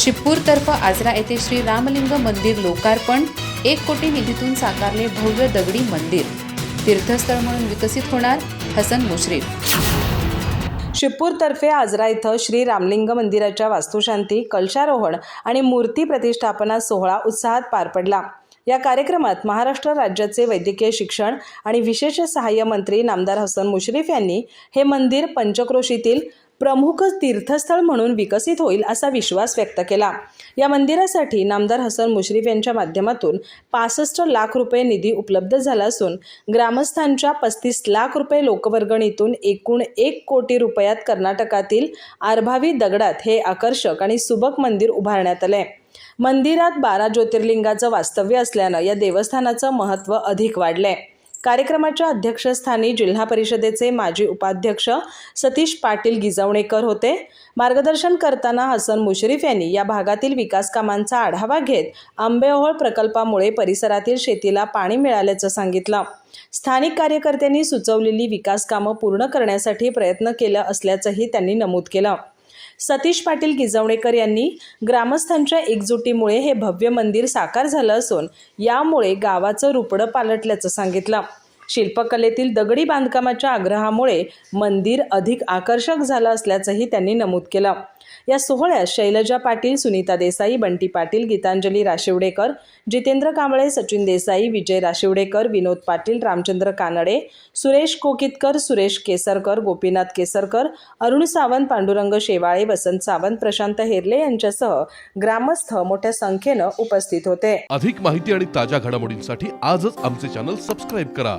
शिपूरतर्फ आजरा येथे श्री रामलिंग मंदिर लोकार्पण. 1 कोटी निधीतून साकारले भव्य दगडी मंदिर. तीर्थस्थळ म्हणून विकसित होणार. हसन मुश्रीफ. शिपूरतर्फे आजरा इथं श्री रामलिंग मंदिराच्या वास्तुशांती, कलशारोहण आणि मूर्ती प्रतिष्ठापना सोहळा उत्साहात पार पडला. या कार्यक्रमात महाराष्ट्र राज्याचे वैद्यकीय शिक्षण आणि विशेष सहाय्य मंत्री नामदार हसन मुश्रीफ यांनी हे मंदिर पंचक्रोशीतील प्रमुख तीर्थस्थळ म्हणून विकसित होईल असा विश्वास व्यक्त केला. या मंदिरासाठी नामदार हसन मुश्रीफ यांच्या माध्यमातून 65 लाख रुपये निधी उपलब्ध झाला असून ग्रामस्थांच्या 35 लाख रुपये लोकवर्गणीतून एकूण 1 कोटी रुपयात कर्नाटकातील आरभावी दगडात हे आकर्षक आणि सुबक मंदिर उभारण्यात आले. मंदिरात 12 ज्योतिर्लिंगाचं वास्तव्य असल्यानं या देवस्थानाचं महत्त्व अधिक वाढले. कार्यक्रमाच्या अध्यक्षस्थानी जिल्हा परिषदेचे माजी उपाध्यक्ष सतीश पाटील गिजवणेकर होते. मार्गदर्शन करताना हसन मुश्रीफ यांनी या भागातील विकास कामांचा आढावा घेत आंबेओहोळ प्रकल्पामुळे परिसरातील शेतीला पाणी मिळाल्याचं सांगितलं. स्थानिक कार्यकर्त्यांनी सुचवलेली विकास कामं पूर्ण करण्यासाठी प्रयत्न केला असल्याचंही त्यांनी नमूद केलं. सतीश पाटील गिजवणेकर यांनी ग्रामस्थांच्या एकजुटीमुळे हे भव्य मंदिर साकार झालं असून यामुळे गावाचं रूपडं पालटल्याचं सांगितलं. शिल्पकलेतील दगडी बांधकामाच्या आग्रहामुळे मंदिर अधिक आकर्षक झालं असल्याचंही त्यांनी नमूद केलं. या सोहळ्यात शैलजा पाटील, सुनीता देसाई, बंटी पाटील, गीतांजली राशिवडेकर, जितेंद्र कांबळे, सचिन देसाई, विजय राशिवडेकर, विनोद पाटील, रामचंद्र कानडे, सुरेश कोकितकर, सुरेश केसरकर, गोपीनाथ केसरकर, अरुण सावंत, पांडुरंग शेवाळे, वसंत सावंत, प्रशांत हेरले यांच्यासह ग्रामस्थ मोठ्या संख्येनं उपस्थित होते. अधिक माहिती आणि ताज्या घडामोडींसाठी आजच आमचे चॅनल सबस्क्राईब करा.